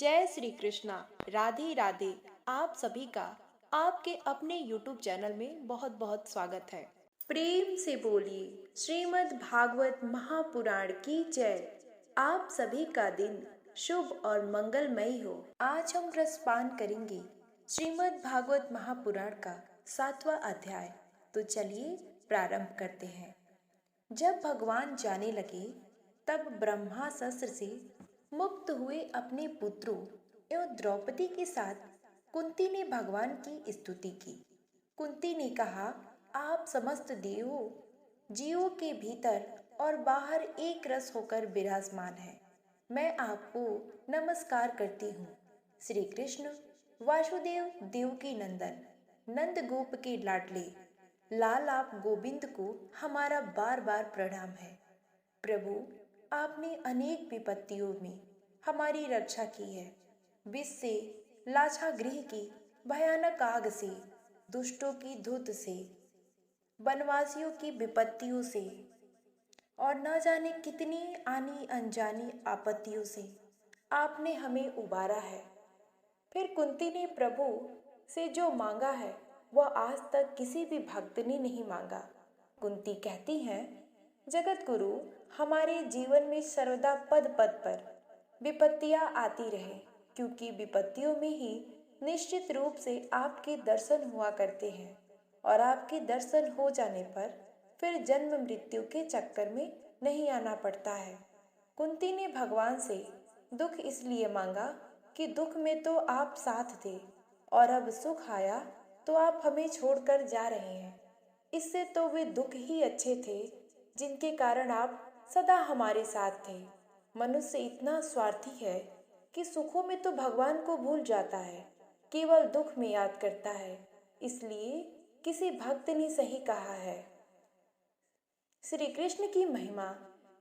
जय श्री कृष्णा। राधे राधे। आप सभी का आपके अपने YouTube चैनल में बहुत बहुत स्वागत है। प्रेम से बोलिए श्रीमद् भागवत महापुराण की जय। आप सभी का दिन शुभ और मंगलमय हो। आज हम रसपान करेंगे श्रीमद् भागवत महापुराण का 7वां अध्याय। तो चलिए प्रारंभ करते हैं। जब भगवान जाने लगे तब ब्रह्मास्त्र से मुक्त हुए अपने पुत्रों एवं द्रौपदी के साथ कुंती ने भगवान की स्तुति की। कुंती ने कहा, आप समस्त देवों जीवों के भीतर और बाहर एक रस होकर विराजमान हैं। मैं आपको नमस्कार करती हूँ। श्री कृष्ण वासुदेव देवकी नंदन नंद गोप के लाडले लाल आप गोविंद को हमारा बार बार प्रणाम है। प्रभु, आपने अनेक विपत्तियों में हमारी रक्षा की है। विष से, लाक्षागृह की भयानक आग से, दुष्टों की धुत से, वनवासियों की विपत्तियों से और न जाने कितनी आनी अनजानी आपत्तियों से आपने हमें उबारा है। फिर कुंती ने प्रभु से जो मांगा है वह आज तक किसी भी भक्त ने नहीं मांगा। कुंती कहती हैं, जगत गुरु, हमारे जीवन में सर्वदा पद पद पर विपत्तियां आती रहे, क्योंकि विपत्तियों में ही निश्चित रूप से आपके दर्शन हुआ करते हैं और आपके दर्शन हो जाने पर फिर जन्म मृत्यु के चक्कर में नहीं आना पड़ता है। कुंती ने भगवान से दुख इसलिए मांगा कि दुख में तो आप साथ थे और अब सुख आया तो आप हमें छोड़कर जा रहे हैं। इससे तो वे दुख ही अच्छे थे जिनके कारण आप सदा हमारे साथ थे। मनुष्य इतना स्वार्थी है कि सुखों में तो भगवान को भूल जाता है, केवल दुख में याद करता है। इसलिए किसी भक्त ने सही कहा है, श्री कृष्ण की महिमा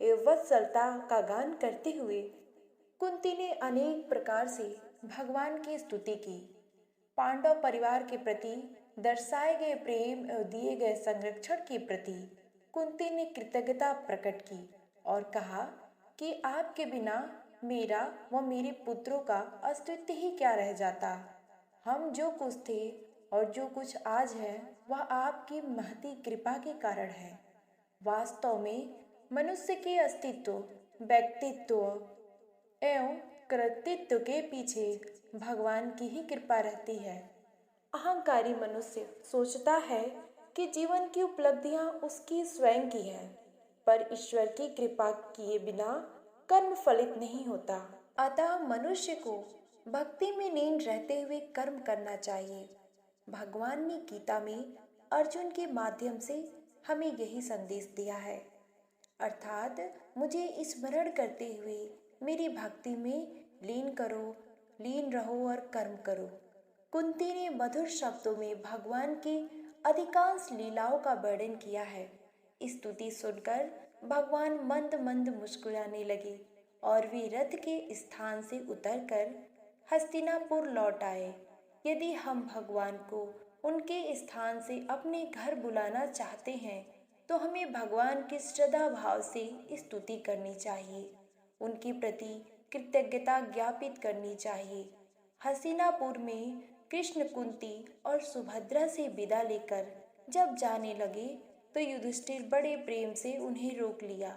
एवं वत्सलता का गान करते हुए कुंती ने अनेक प्रकार से भगवान की स्तुति की। पांडव परिवार के प्रति दर्शाए गए प्रेम और दिए गए संरक्षण के प्रति कुंती ने कृतज्ञता प्रकट की और कहा कि आपके बिना मेरा व मेरे पुत्रों का अस्तित्व ही क्या रह जाता। हम जो कुछ थे और जो कुछ आज है वह आपकी महती कृपा के कारण है। वास्तव में मनुष्य के अस्तित्व, व्यक्तित्व एवं कृतित्व के पीछे भगवान की ही कृपा रहती है। अहंकारी मनुष्य सोचता है कि जीवन की उपलब्धियां उसकी स्वयं की है, पर ईश्वर की कृपा किए बिना कर्म फलित नहीं होता। अतः मनुष्य को भक्ति में लीन रहते हुए कर्म करना चाहिए। भगवान ने गीता में अर्जुन के माध्यम से हमें यही संदेश दिया है, अर्थात मुझे स्मरण करते हुए मेरी भक्ति में लीन रहो और कर्म करो। कुंती ने मधुर शब्दों में भगवान की अधिकांश लीलाओं का वर्णन किया है। स्तुति सुनकर भगवान मंद मंद मुस्कुराने लगे और वे रथ के स्थान से उतरकर हस्तिनापुर लौट आए। यदि हम भगवान को उनके स्थान से अपने घर बुलाना चाहते हैं तो हमें भगवान की श्रद्धा भाव से स्तुति करनी चाहिए, उनके प्रति कृतज्ञता ज्ञापित करनी चाहिए। हस्तिनापुर में कृष्ण कुंती और सुभद्रा से विदा लेकर जब जाने लगे तो युधिष्ठिर बड़े प्रेम से उन्हें रोक लिया।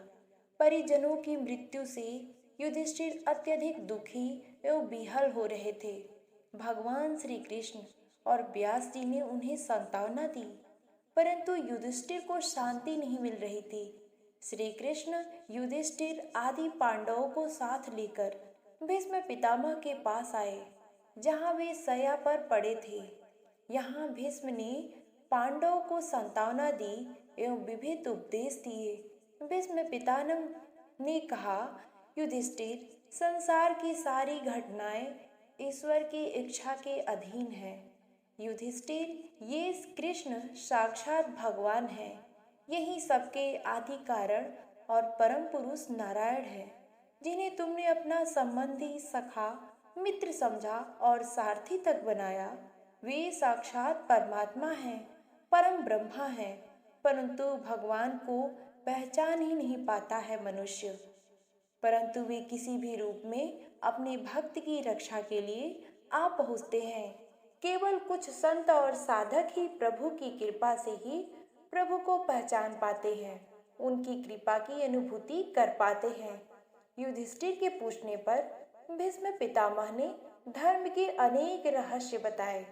परिजनों की मृत्यु से युधिष्ठिर अत्यधिक दुखी एवं विह्वल हो रहे थे। भगवान श्री कृष्ण और व्यास जी ने उन्हें सांत्वना दी, परंतु युधिष्ठिर को शांति नहीं मिल रही थी। श्री कृष्ण युधिष्ठिर आदि पांडवों को साथ लेकर भीष्म पितामह के पास आए, जहाँ वे शैया पर पड़े थे। यहाँ भीष्म ने पांडवों को सांत्वना दी एवं विविध उपदेश दिए। भीष्म पितामह ने कहा, युधिष्ठिर, संसार की सारी घटनाएं ईश्वर की इच्छा के अधीन है। युधिष्ठिर, ये कृष्ण साक्षात भगवान है। यही सबके आदि कारण और परम पुरुष नारायण है, जिन्हें तुमने अपना संबंधी, सखा, मित्र समझा और सारथी तक बनाया। वे साक्षात परमात्मा हैं, परम ब्रह्मा हैं, परंतु भगवान को पहचान ही नहीं पाता है मनुष्य। परंतु वे किसी भी रूप में अपने भक्त की रक्षा के लिए आ पहुँचते हैं। केवल कुछ संत और साधक ही प्रभु की कृपा से ही प्रभु को पहचान पाते हैं, उनकी कृपा की अनुभूति कर पाते हैं। युधिष्ठिर के पूछने पर भीष्म पितामह ने धर्म के अनेक रहस्य बताए।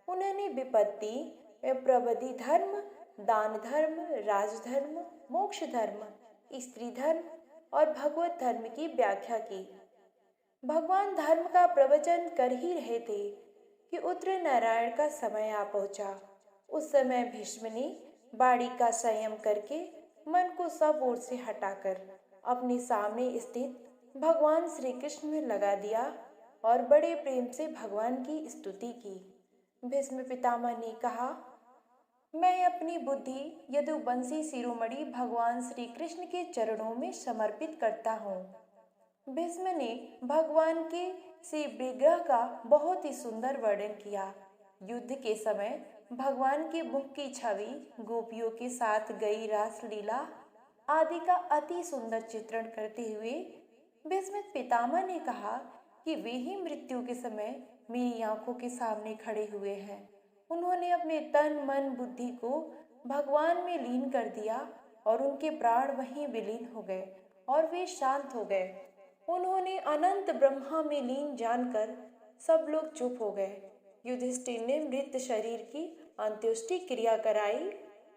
उन्होंने विपत्ति, प्रबंधी धर्म, दान धर्म, राजधर्म, मोक्ष धर्म, स्त्री धर्म और भगवत धर्म की व्याख्या की। भगवान धर्म का प्रवचन कर ही रहे थे कि उत्तर नारायण का समय आ पहुंचा। उस समय भीष्म ने बाड़ी का संयम करके मन को सब ओर से हटाकर अपने सामने स्थित भगवान श्री कृष्ण में लगा दिया और बड़े प्रेम से भगवान की स्तुति की। भीष्म पितामह ने कहा, मैं अपनी बुद्धि यदुवंशी शिरोमणि भगवान श्री कृष्ण के चरणों में समर्पित करता हूँ। भीष्म ने भगवान के श्री विग्रह का बहुत ही सुंदर वर्णन किया। युद्ध के समय भगवान के मुख की छवि, गोपियों के साथ गई रासलीला आदि का अति सुंदर चित्रण करते हुए भीष्म पितामह ने कहा कि वे ही मृत्यु के समय मेरी आंखों के सामने खड़े हुए हैं। उन्होंने अपने तन मन बुद्धि को भगवान में लीन कर दिया और उनके प्राण वहीं विलीन हो गए और वे शांत हो गए। उन्होंने अनंत ब्रह्मा में लीन जानकर सब लोग चुप हो गए। युधिष्ठिर ने मृत शरीर की अंत्येष्टि क्रिया कराई।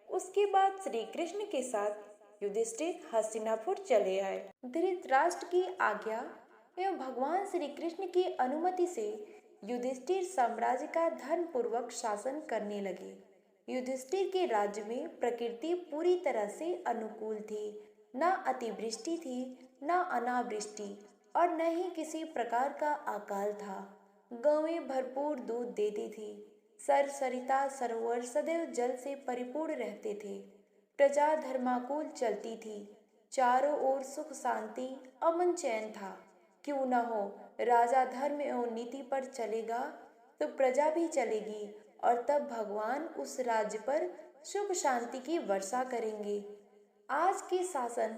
उसके बाद श्री कृष्ण के साथ युधिष्ठिर हस्तिनापुर चले आए। धृतराष्ट्र की आज्ञा एवं भगवान श्री कृष्ण की अनुमति से युधिष्ठिर साम्राज्य का धर्म पूर्वक शासन करने लगे। युधिष्ठिर के राज्य में प्रकृति पूरी तरह से अनुकूल थी। न अतिवृष्टि थी, न अनावृष्टि और न ही किसी प्रकार का अकाल था। गौएं भरपूर दूध देती थी। सरिता सरोवर सदैव जल से परिपूर्ण रहते थे। प्रजा धर्माकुल चलती थी। चारों ओर सुख शांति अमन चैन था। क्यों न हो, राजा धर्म एवं नीति पर चलेगा तो प्रजा भी चलेगी और तब भगवान उस राज्य पर सुख शांति की वर्षा करेंगे। आज के शासन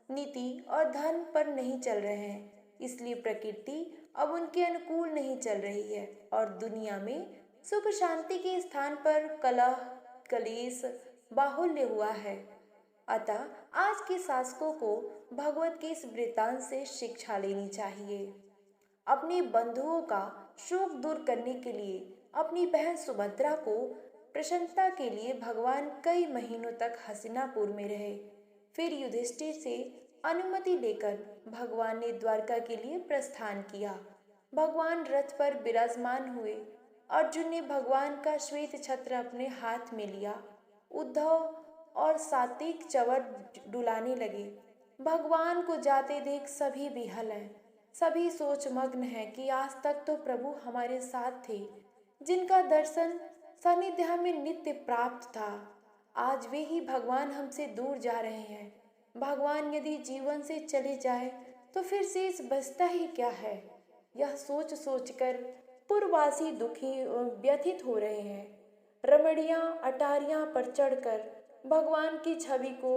नीति और धर्म पर नहीं चल रहे हैं, इसलिए प्रकृति अब उनके अनुकूल नहीं चल रही है और दुनिया में सुख शांति के स्थान पर कलह, कलेश, बाहुल्य हुआ है। अतः आज के शासकों को भगवत के इस वृत्तांत से शिक्षा लेनी चाहिए। अपने बंधुओं का शोक दूर करने के लिए अपनी बहन सुभद्रा को प्रसन्नता के लिए भगवान कई महीनों तक हस्तिनापुर में रहे। फिर युधिष्ठिर से अनुमति लेकर भगवान ने द्वारका के लिए प्रस्थान किया। भगवान रथ पर विराजमान हुए। अर्जुन ने भगवान का श्वेत छत्र अपने हाथ में लिया। उद्धव और सात्विक चवर डुलाने लगे। भगवान को जाते देख सभी विहल हैं। सभी सोच मग्न हैं कि आज तक तो प्रभु हमारे साथ थे, जिनका दर्शन सानिध्य में नित्य प्राप्त था। आज वे ही भगवान हमसे दूर जा रहे हैं। भगवान यदि जीवन से चले जाए तो फिर शेष बचता ही क्या है। यह सोच सोचकर पुरवासी दुखी व्यथित हो रहे हैं। रमणियां अटारियां पर चढ़कर भगवान की छवि को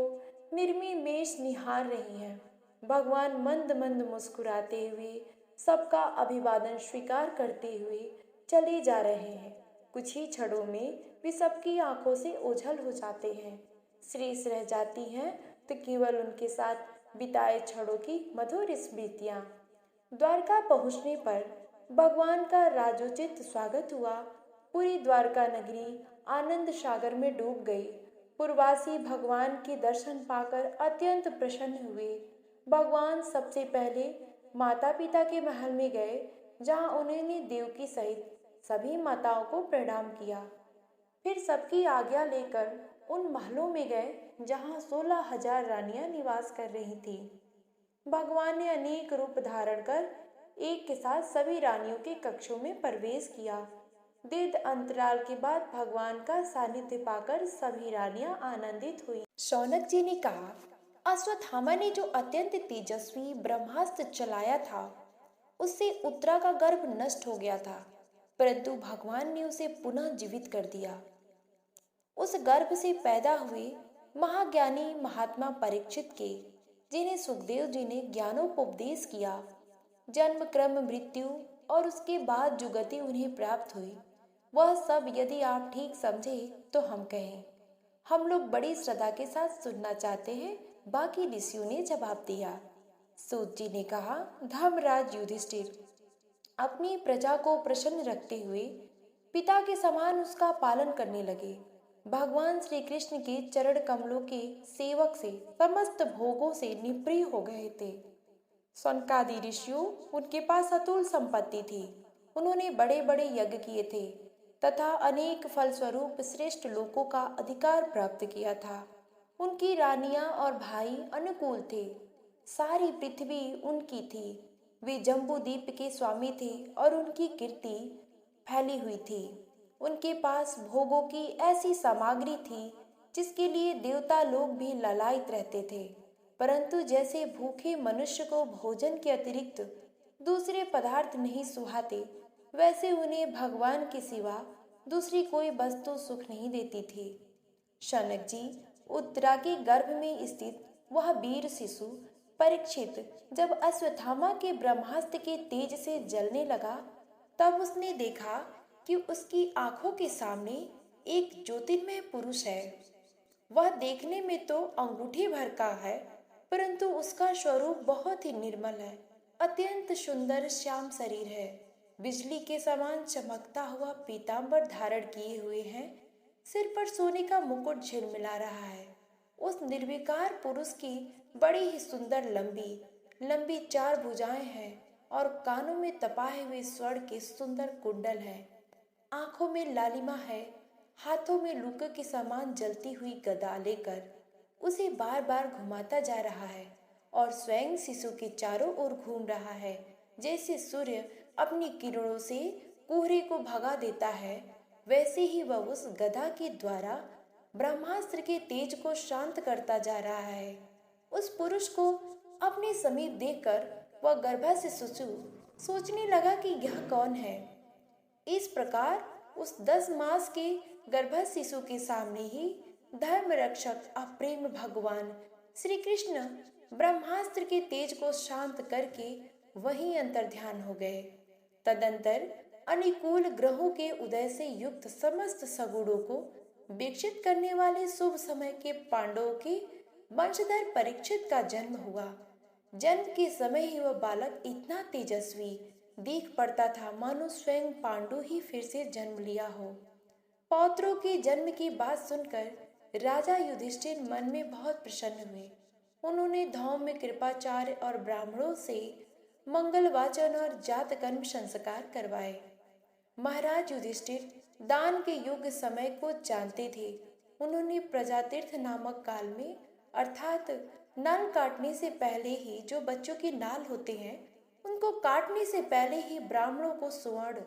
निर्मिमेष निहार रही हैं। भगवान मंद मंद मुस्कुराते हुए सबका अभिवादन स्वीकार करते हुए चले जा रहे हैं। कुछ ही क्षणों में वे सबकी आंखों से ओझल हो जाते हैं। शेष रह जाती हैं तो केवल उनके साथ बिताए क्षणों की मधुर स्मृतियां। द्वारका पहुंचने पर भगवान का राजोचित स्वागत हुआ। पूरी द्वारका नगरी आनंद सागर में डूब गई। पूर्ववासी भगवान के दर्शन पाकर अत्यंत प्रसन्न हुए। भगवान सबसे पहले माता पिता के महल में गए, जहां उन्होंने देवकी सहित सभी माताओं को प्रणाम किया। फिर सबकी आज्ञा लेकर उन महलों में गए जहां 16,000 रानियां निवास कर रही थीं। भगवान ने अनेक रूप धारण कर एक के साथ सभी रानियों के कक्षों में प्रवेश किया। दीर्घ अंतराल के बाद भगवान का सानिध्य पाकर सभी रानियां आनंदित हुई। शौनक जी ने कहा, अश्वत्थामा ने जो अत्यंत तेजस्वी ब्रह्मास्त्र चलाया था, उससे उत्तरा का गर्भ नष्ट हो गया था, परंतु भगवान ने उसे पुनः जीवित कर दिया। उस गर्भ से पैदा हुए महाज्ञानी महात्मा परीक्षित के, जिन्हें सुखदेव जी ने ज्ञानोपदेश किया, जन्म, क्रम, मृत्यु और उसके बाद जो गति उन्हें प्राप्त हुई, वह सब यदि आप ठीक समझे तो हम कहें। हम लोग बड़ी श्रद्धा के साथ सुनना चाहते हैं, बाकी ऋषियों ने जवाब दिया। सूत जी ने कहा, धर्मराज युधिष्ठिर, अपनी प्रजा को प्रसन्न रखते हुए पिता के समान उसका पालन करने लगे। भगवान श्री कृष्ण के चरण कमलों के सेवक से समस्त भोगों से निवृत्त हो गए थे। सनकादि ऋषियों, उनके पास अतुल संपत्ति थी। उन्होंने बड़े बड़े यज्ञ किए थे तथा अनेक फलस्वरूप श्रेष्ठ लोकों का अधिकार प्राप्त किया था। उनकी रानियां और भाई अनुकूल थे। सारी पृथ्वी उनकी थी। वे जम्बू द्वीप के स्वामी थे और उनकी कीर्ति फैली हुई थी। उनके पास भोगों की ऐसी सामग्री थी जिसके लिए देवता लोग भी लालायित रहते थे। परंतु जैसे भूखे मनुष्य को भोजन के अतिरिक्त दूसरे पदार्थ नहीं सुहाते, वैसे उन्हें भगवान के सिवा दूसरी कोई वस्तु सुख नहीं देती थी। शनक जी, उत्तरा के गर्भ में स्थित वह वीर शिशु परीक्षित जब अश्वत्थामा के ब्रह्मास्त्र के तेज से जलने लगा, तब उसने देखा कि उसकी आंखों के सामने एक ज्योतिर्मय पुरुष है। वह देखने में तो अंगूठी भर का है, परंतु उसका स्वरूप बहुत ही निर्मल है। अत्यंत सुंदर श्याम शरीर है। बिजली के समान चमकता हुआ पीतांबर धारण किए हुए है। सिर पर सोने का मुकुट झिलमिला रहा है। उस निर्विकार पुरुष की बड़ी ही सुंदर लंबी लंबी 4 भुजाएं हैं और कानों में तपाए हुए स्वर्ण के सुंदर कुंडल हैं। आंखों में लालिमा है। हाथों में लूक के समान जलती हुई गदा लेकर उसे बार बार घुमाता जा रहा है और स्वयं शिशु के चारों ओर घूम रहा है। जैसे सूर्य अपनी किरणों से कोहरे को भगा देता है, वैसे ही वह उस गदा के द्वारा ब्रह्मास्त्र के तेज को शांत करता जा रहा है। उस पुरुष को अपने समीप देखकर वह गर्भस्थ शिशु सोचने लगा कि यह कौन है। इस प्रकार उस 10 मास के गर्भस्थ शिशु के सामने ही धर्म रक्षक अप्रेम भगवान श्री कृष्ण ब्रह्मास्त्र के तेज को शांत करके वहीं अंतर्ध्यान हो गए। तदंतर अनुकूल ग्रहों के उदय से युक्त समस्त सगुणों को विकसित करने वाले शुभ समय के पांडवों के वंशधर परीक्षित का जन्म हुआ। जन्म के समय ही वह बालक इतना तेजस्वी दिख पड़ता था, मानो स्वयं पांडु ही फिर से जन्म लिया हो। पौत्रों के जन्म की बात सुनकर राजा युधिष्ठिर मन में बहुत प्रसन्न हुए। उन्होंने धौम्य कृपाचार्य और ब्राह्मणों से मंगल वाचन और जात कर्म संस्कार करवाए। महाराज युधिष्ठिर दान के योग्य समय को जानते थे। उन्होंने प्रजातीर्थ नामक काल में, अर्थात नाल काटने से पहले ही, जो बच्चों की नाल होते हैं उनको काटने से पहले ही ब्राह्मणों को स्वर्ण,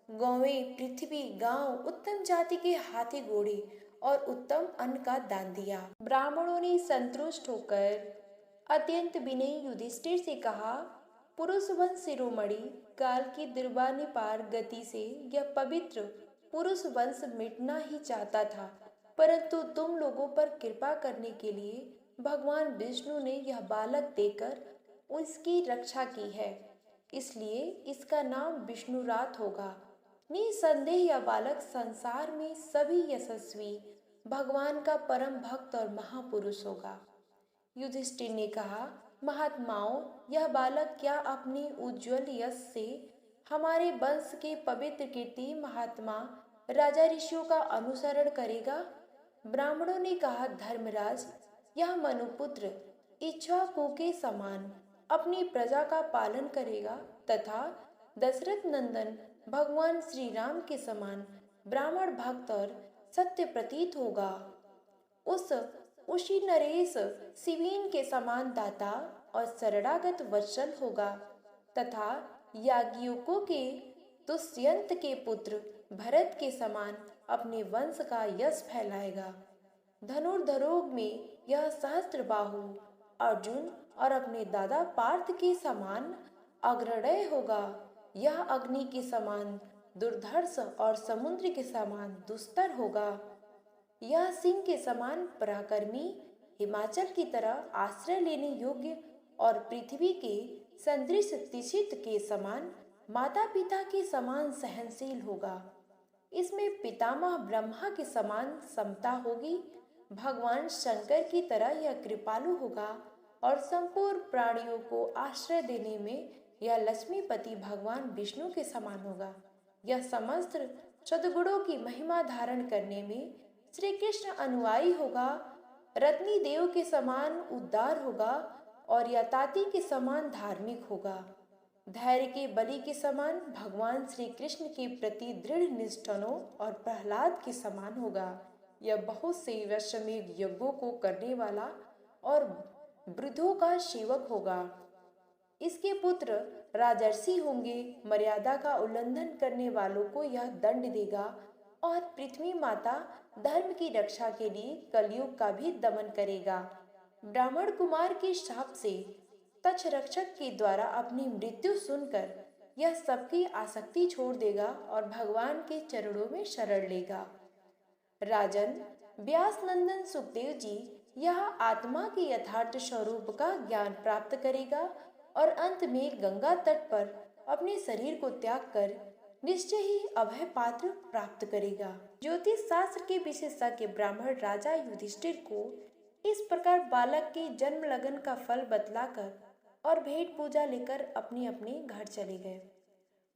गौवें, पृथ्वी, गांव, उत्तम जाति के हाथी घोड़े और उत्तम अन्न का दान दिया। ब्राह्मणों ने संतुष्ट होकर अत्यंत विनयी युधिष्ठिर से कहा, पुरुष वंश शिरोमणि काल की दुर्वानिपार गति से यह पवित्र पुरुष वंश मिटना ही चाहता था, परंतु तुम लोगों पर कृपा करने के लिए भगवान विष्णु ने यह बालक देकर उसकी रक्षा की है, इसलिए इसका नाम विष्णुरात होगा। निसंदेह यह बालक संसार में सभी यशस्वी भगवान का परम भक्त और महापुरुष होगा। युधिष्ठिर ने कहा, महात्माओं, यह बालक क्या अपने उज्जवल यश से हमारे वंश के पवित्र कीर्ति महात्मा राजा ऋषियों का अनुसरण करेगा? ब्राह्मणों ने कहा, धर्मराज, यह मनुपुत्र इक्ष्वाकु के समान अपनी प्रजा का पालन करेगा तथा दशरथ नंदन भगवान श्री राम के समान ब्राह्मण भक्त और सत्य प्रतीत होगा। उसी नरेश शिवीन के समान दाता और शरणागत वत्सल होगा तथा याज्ञियों के दुष्यंत के पुत्र भरत के समान अपने वंश का यश फैलाएगा। धनुर्धरों में यह सहस्त्रबाहु अर्जुन और अपने दादा पार्थ के समान अग्रणय होगा। यह अग्नि के समान दुर्धर्ष और समुद्र के समान दुस्तर होगा। यह सिंह के समान पराक्रमी, हिमाचल की तरह आश्रय लेने योग्य और पृथ्वी के सदृश तिषित के समान, माता पिता के समान सहनशील होगा। इसमें पितामह ब्रह्मा के समान समता होगी। भगवान शंकर की तरह यह कृपालु होगा और संपूर्ण प्राणियों को आश्रय देने में यह लक्ष्मीपति भगवान विष्णु के समान होगा। यह समस्त सद्गुणों की महिमा धारण करने में श्री कृष्ण अनुयायी होगा। रत्नी देव के समान उदार होगा और यताति के समान धार्मिक होगा। धैर्य के बलि के समान भगवान श्री कृष्ण के प्रति दृढ़ निष्ठनों और प्रहलाद के समान होगा। यह बहुत से अश्वमेध यज्ञों को करने वाला और वृद्धों का सेवक होगा। इसके पुत्र राजर्षि होंगे। मर्यादा का उल्लंघन करने वालों को यह दंड देगा और पृथ्वी माता धर्म की रक्षा के लिए कलयुग का भी दमन करेगा। ब्राह्मण कुमार के शाप से तक्षरक्षक के द्वारा अपनी मृत्यु सुनकर यह सबकी आसक्ति छोड़ देगा और भगवान के चरणों में शरण लेगा। राजन, व्यास नंदन सुखदेव जी यह आत्मा के यथार्थ स्वरूप का ज्ञान प्राप्त करेगा और अंत में गंगा तट पर अपने शरीर को त्याग कर निश्चय ही अभय पात्र प्राप्त करेगा। ज्योतिष शास्त्र के विशेषज्ञ ब्राह्मण राजा युधिष्ठिर को इस प्रकार बालक के जन्म लगन का फल बतलाकर और भेंट पूजा लेकर अपने अपने घर चले गए।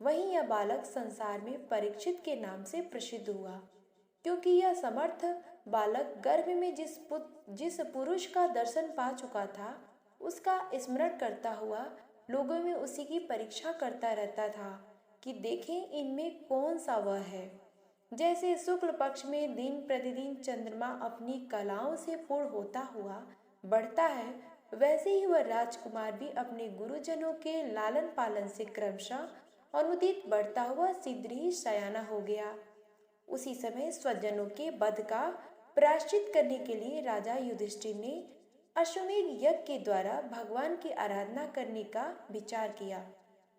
वहीं यह बालक संसार में परीक्षित के नाम से प्रसिद्ध हुआ, क्योंकि यह समर्थ बालक गर्भ में जिस पुरुष का दर्शन पा चुका था उसका स्मरण करता हुआ लोगों में उसी की परीक्षा करता रहता था कि देखें इनमें कौन सा वह है। जैसे शुक्ल पक्ष में दिन प्रतिदिन चंद्रमा अपनी कलाओं से पूर्ण होता हुआ बढ़ता है, वैसे ही वह राजकुमार भी अपने गुरुजनों के लालन पालन से क्रमशः अनुदित बढ़ता हुआ शीघ्र ही सयाना हो गया। उसी समय स्वजनों के वध का प्रायश्चित करने के लिए राजा युधिष्ठिर ने अश्वमेध यज्ञ के द्वारा भगवान की आराधना करने का विचार किया,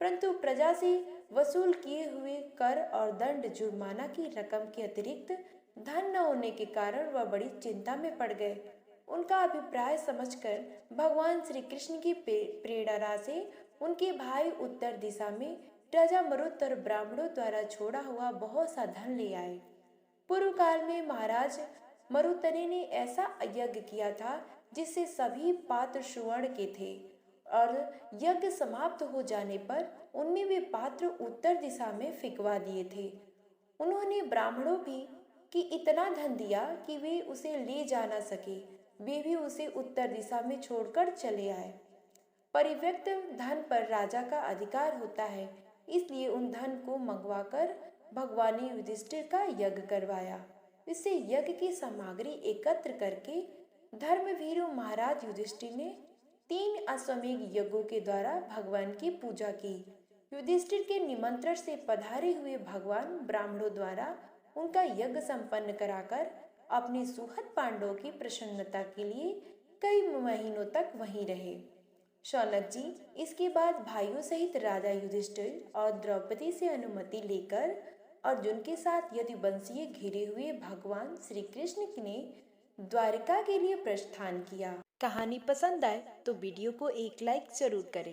परंतु प्रजा से वसूल किए हुए कर और दंड जुर्माना की रकम के अतिरिक्त धन न होने के कारण वह बड़ी चिंता में पड़ गए। उनका अभिप्राय समझकर भगवान श्री कृष्ण की प्रेरणा से उनके भाई उत्तर दिशा में राजा मरुत और ब्राह्मणों द्वारा छोड़ा हुआ बहुत सा धन ले आए। पूर्व काल में महाराज मरुतने ने ऐसा यज्ञ किया था जिससे सभी पात्र सुवर्ण के थे और यज्ञ समाप्त हो जाने पर उनमें वे पात्र उत्तर दिशा में फिकवा दिए थे। उन्होंने ब्राह्मणों भी कि इतना धन दिया कि वे उसे ले जा न सके, वे भी उसे उत्तर दिशा में छोड़कर चले आए। परिव्यक्त धन पर राजा का अधिकार होता है, इसलिए उन धन को मंगवाकर भगवान ने युधिष्ठिर का यज्ञ करवाया। इससे यज्ञ की सामग्री एकत्र करके धर्मवीर महाराज युधिष्ठिर ने 3 अश्वमेध यज्ञों के द्वारा भगवान की पूजा की। युधिष्ठिर के निमंत्रण से पधारे हुए भगवान ब्राह्मणों द्वारा उनका यज्ञ संपन्न कराकर अपने सुहृद पांडवों की प्रसन्नता के लिए कई महीनों तक वहीं रहे। शौनक जी इसके बाद भाइयों सहित राजा युधिष्ठिर और द्रौपदी से अनुमति लेकर अर्जुन के साथ यदुवंशीय घिरे हुए भगवान श्री कृष्ण ने द्वारिका के लिए प्रस्थान किया। कहानी पसंद आए तो वीडियो को एक लाइक जरूर करें।